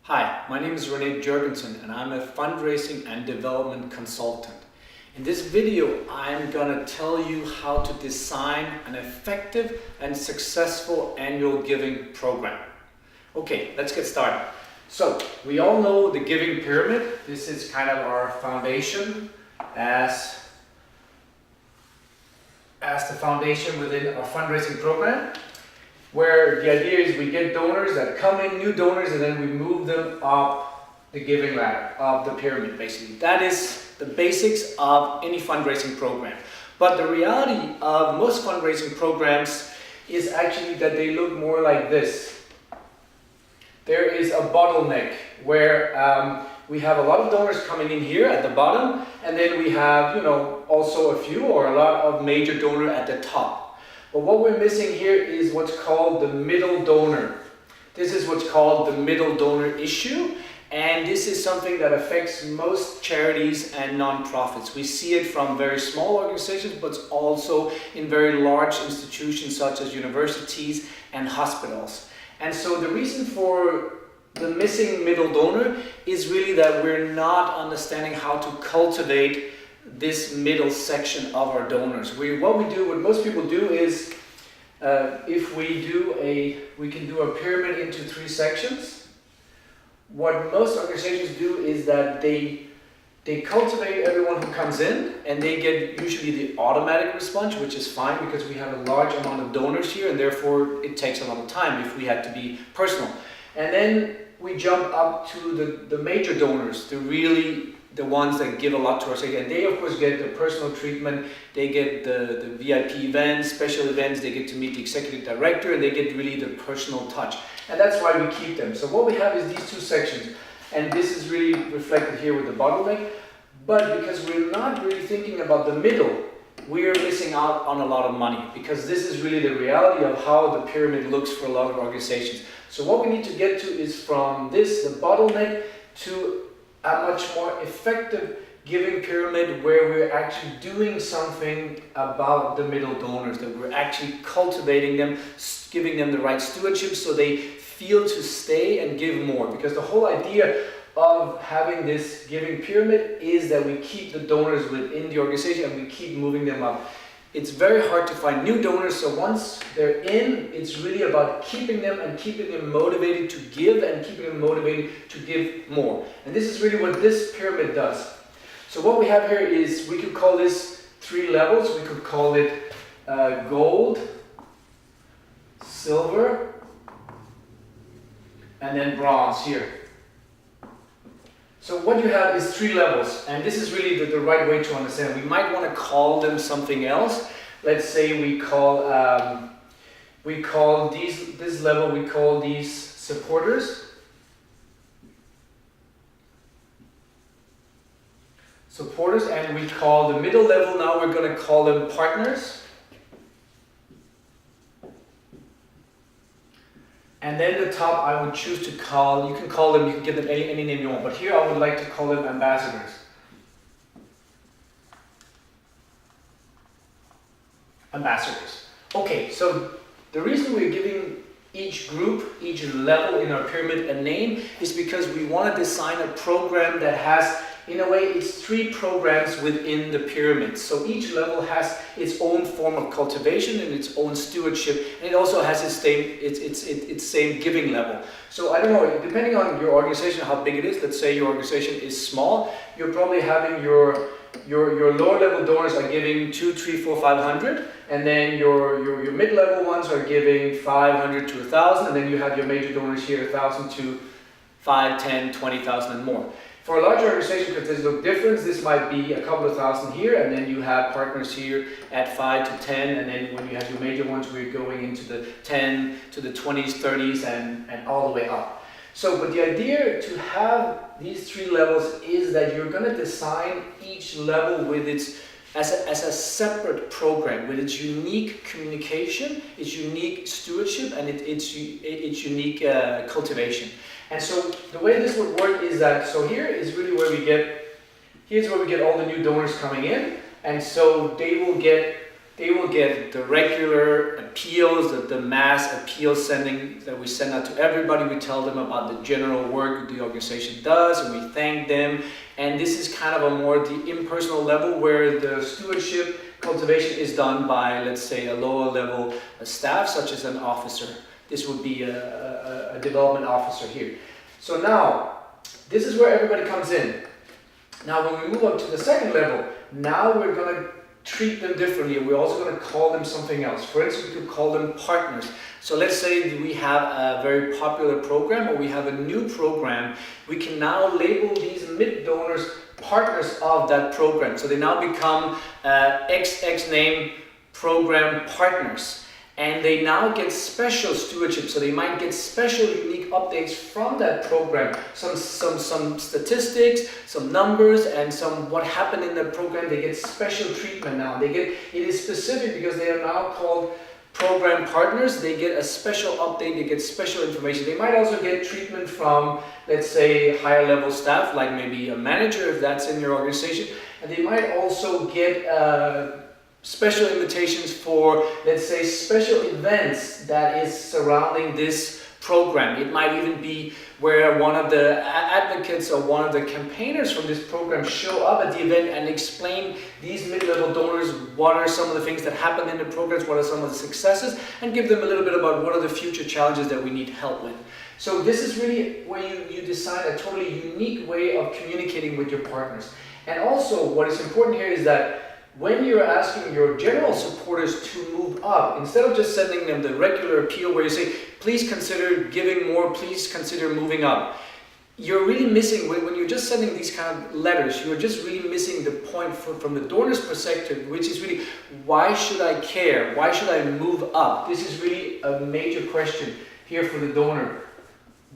Hi, my name is René Jurgensen and I'm a fundraising and development consultant. In this video, I'm going to tell you how to design an effective and successful annual giving program. Okay, let's get started. So, we all know the giving pyramid. This is kind of our foundation as the foundation within our fundraising program, where the idea is we get donors that come in, new donors, and then we move them up the giving ladder, up the pyramid basically. That is the basics of any fundraising program. But the reality of most fundraising programs is actually that they look more like this. There is a bottleneck where we have a lot of donors coming in here at the bottom, and then we have, also a few or a lot of major donor at the top. But what we're missing here is what's called the middle donor. This is what's called the middle donor issue, and this is something that affects most charities and nonprofits. We see it from very small organizations, but also in very large institutions such as universities and hospitals. And so the reason for the missing middle donor is really that we're not understanding how to cultivate this middle section of our donors. What most people do is, if we can do a pyramid into 3 sections. What most organizations do is that they cultivate everyone who comes in, and they get usually the automatic response, which is fine because we have a large amount of donors here, and therefore it takes a lot of time if we had to be personal. And then we jump up to the major donors, the ones that give a lot to us, and they of course get the personal treatment, they get the VIP events, special events, they get to meet the executive director, and they get really the personal touch. And that's why we keep them. So what we have is these 2 sections, and this is really reflected here with the bottleneck. But because we're not really thinking about the middle, we're missing out on a lot of money, because this is really the reality of how the pyramid looks for a lot of organizations. So what we need to get to is from this, the bottleneck, to a much more effective giving pyramid where we're actually doing something about the middle donors, that we're actually cultivating them, giving them the right stewardship so they feel to stay and give more. Because the whole idea of having this giving pyramid is that we keep the donors within the organization and we keep moving them up. It's very hard to find new donors, so once they're in, it's really about keeping them and keeping them motivated to give and keeping them motivated to give more. And this is really what this pyramid does. So what we have here is, we could call this 3 levels. We could call it gold, silver, and then bronze here. So what you have is 3 levels, and this is really the right way to understand. We might want to call them something else. Let's say we call this level, we call these supporters. And we call the middle level, now we're going to call them partners. And then the top I would choose to call, you can give them any name you want, but here I would like to call them ambassadors. Ambassadors. Okay, so the reason we're giving each group, each level in our pyramid a name is because we want to design a program that has, in a way, it's 3 programs within the pyramid. So each level has its own form of cultivation and its own stewardship, and it also has its same giving level. So I don't know, depending on your organization, how big it is. Let's say your organization is small, you're probably having your lower level donors are giving 2, 3, 4, 500, and then your mid-level ones are giving 500 to 1,000, and then you have your major donors here 1,000 to 5, 10, 20,000 and more. For a larger organization, because there's no difference, this might be a couple of thousand here, and then you have partners here at 5 to 10, and then when you have your major ones, we're going into the 10 to the 20s, 30s, and all the way up. So, but the idea to have these 3 levels is that you're going to design each level with its as a separate program with its unique communication, its unique stewardship, and its unique cultivation. And so the way this would work is that, so here is really where here's where we get all the new donors coming in, and so they will get they will get the regular appeals, the mass appeal sending that we send out to everybody. We tell them about the general work the organization does, and we thank them. And this is kind of a more the impersonal level where the stewardship cultivation is done by, let's say, a lower level staff, such as an officer. This would be a development officer here. So now, this is where everybody comes in. Now when we move up to the second level, now we're going to treat them differently. We're also going to call them something else. For instance, we could call them partners. So let's say we have a very popular program, or we have a new program. We can now label these mid-donors partners of that program. So they now become XX name program partners. And they now get special stewardship, so they might get special unique updates from that program. Some statistics, some numbers, and some what happened in the program. They get special treatment now. It is specific because they are now called program partners. They get a special update, they get special information. They might also get treatment from, let's say, higher level staff, like maybe a manager if that's in your organization. And they might also get special invitations for, let's say, special events that is surrounding this program. It might even be where one of the advocates or one of the campaigners from this program show up at the event and explain these mid-level donors, what are some of the things that happened in the programs, what are some of the successes, and give them a little bit about what are the future challenges that we need help with. So this is really where you decide a totally unique way of communicating with your partners. And also what is important here is that when you're asking your general supporters to move up, instead of just sending them the regular appeal where you say, please consider giving more, please consider moving up, you're really missing, when you're just sending these kind of letters, you're just really missing the point from the donor's perspective, which is really, why should I care? Why should I move up? This is really a major question here for the donor.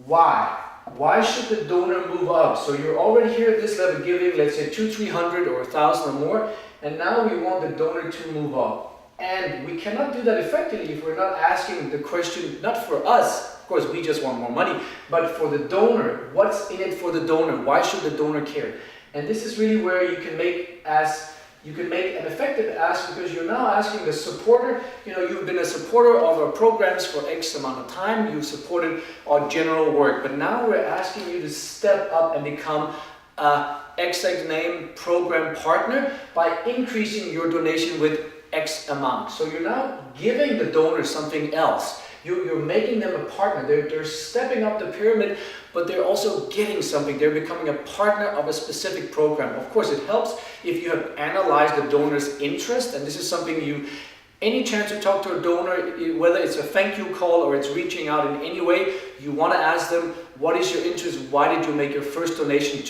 Why? Why should the donor move up? So you're already here at this level giving, let's say 200, 300 or 1,000 or more. And now we want the donor to move up. And we cannot do that effectively if we're not asking the question, not for us, of course we just want more money, but for the donor. What's in it for the donor? Why should the donor care? And this is really where you can make an effective ask, because you're now asking the supporter, you've been a supporter of our programs for X amount of time, you've supported our general work, but now we're asking you to step up and become a XX name program partner by increasing your donation with X amount. So you're now giving the donor something else. You're making them a partner. They're stepping up the pyramid, but they're also getting something. They're becoming a partner of a specific program. Of course, it helps if you have analyzed the donor's interest, and this is something any chance to talk to a donor, whether it's a thank you call or it's reaching out in any way, you want to ask them, what is your interest? Why did you make your first donation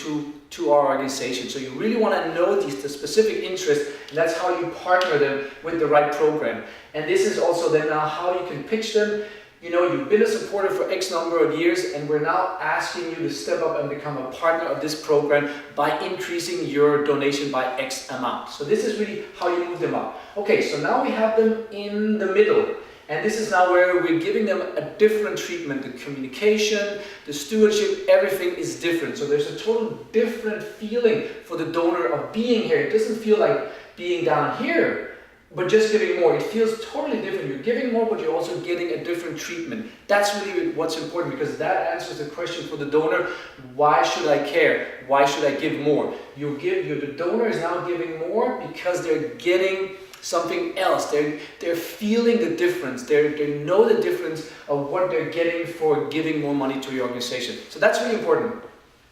to our organization? So you really want to know the specific interest, and that's how you partner them with the right program. And this is also then now how you can pitch them. You've been a supporter for X number of years, and we're now asking you to step up and become a partner of this program by increasing your donation by X amount. So this is really how you move them up. Okay, so now we have them in the middle. And this is now where we're giving them a different treatment. The communication, the stewardship, everything is different. So there's a total different feeling for the donor of being here. It doesn't feel like being down here, but just giving more. It feels totally different. You're giving more, but you're also getting a different treatment. That's really what's important, because that answers the question for the donor, why should I care? Why should I give more? The donor is now giving more because they're getting something else. They're feeling the difference. They know the difference of what they're getting for giving more money to your organization. So that's really important.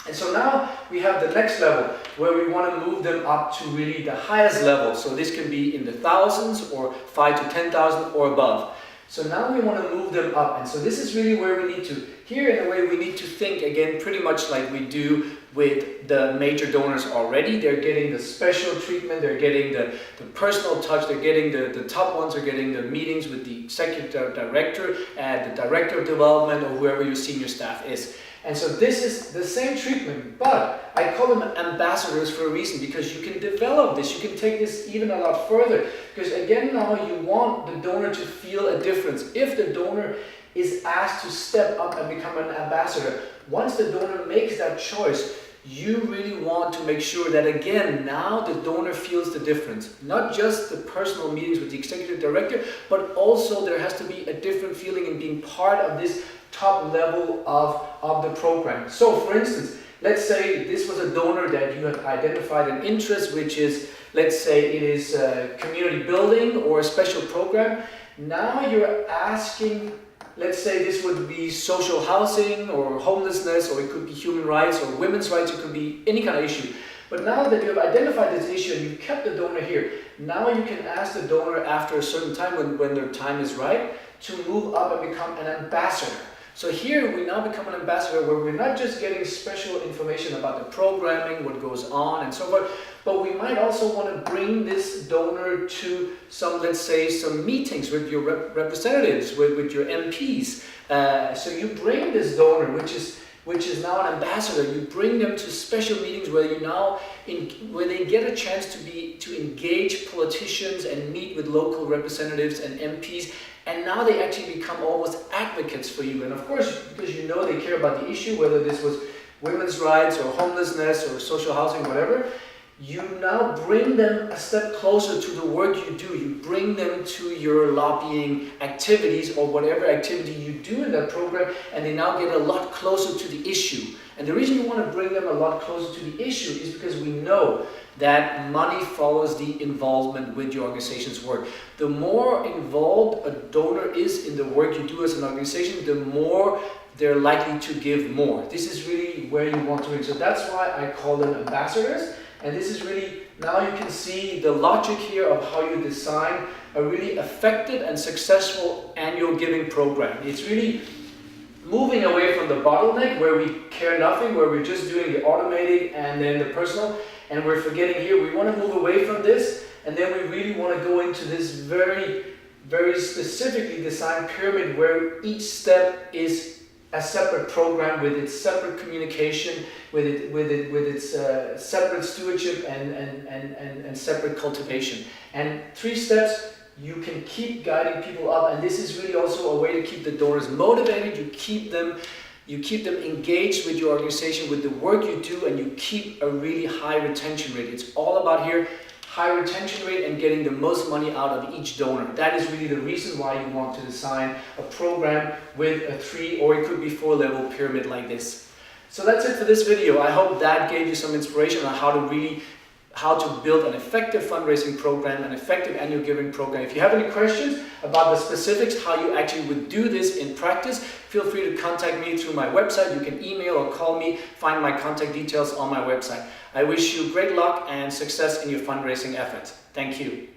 And so now we have the next level where we want to move them up to really the highest level. So this can be in the thousands or 5 to 10,000 or above. So now we want to move them up. And so this is really where we need to, here in a way we need to think again pretty much like we do with the major donors already. They're getting the special treatment, they're getting the personal touch, they're getting the top ones, they're getting the meetings with the executive director and the director of development or whoever your senior staff is. And so this is the same treatment, but I call them ambassadors for a reason, because you can develop this, you can take this even a lot further. Because again, now you want the donor to feel a difference. If the donor is asked to step up and become an ambassador, once the donor makes that choice, you really want to make sure that, again, now the donor feels the difference. Not just the personal meetings with the executive director, but also there has to be a different feeling in being part of this top level of the program. So for instance, let's say this was a donor that you have identified an interest, which is, let's say it is community building or a special program. Now you're asking, let's say this would be social housing or homelessness, or it could be human rights or women's rights, it could be any kind of issue. But now that you have identified this issue and you've kept the donor here, now you can ask the donor after a certain time, when their time is right, to move up and become an ambassador. So here we now become an ambassador, where we're not just getting special information about the programming, what goes on and so forth, but we might also want to bring this donor to some, let's say, some meetings with your representatives, with your MPs. So you bring this donor, which is now an ambassador, you bring them to special meetings where where they get a chance to engage politicians and meet with local representatives and MPs. And now they actually become almost advocates for you. And of course, because you know they care about the issue, whether this was women's rights or homelessness or social housing, whatever, you now bring them a step closer to the work you do. You bring them to your lobbying activities or whatever activity you do in that program, and they now get a lot closer to the issue. And the reason you want to bring them a lot closer to the issue is because we know that money follows the involvement with your organization's work. The more involved a donor is in the work you do as an organization, the more they're likely to give more. This is really where you want to reach. So that's why I call them ambassadors. And this is really, now you can see the logic here of how you design a really effective and successful annual giving program. It's really moving away from the bottleneck where we care nothing, where we're just doing the automated and then the personal, and we're forgetting here. We want to move away from this, and then we really want to go into this very, very specifically designed pyramid where each step is a separate program with its separate communication, with its separate stewardship and separate cultivation. And 3 steps, you can keep guiding people up, and this is really also a way to keep the donors motivated. You keep them engaged with your organization, with the work you do, and you keep a really high retention rate. It's all about here, high retention rate and getting the most money out of each donor. That is really the reason why you want to design a program with a 3 or it could be 4 level pyramid like this. So that's it for this video. I hope that gave you some inspiration on how to build an effective fundraising program, an effective annual giving program. If you have any questions about the specifics, how you actually would do this in practice, feel free to contact me through my website. You can email or call me, find my contact details on my website. I wish you great luck and success in your fundraising efforts. Thank you.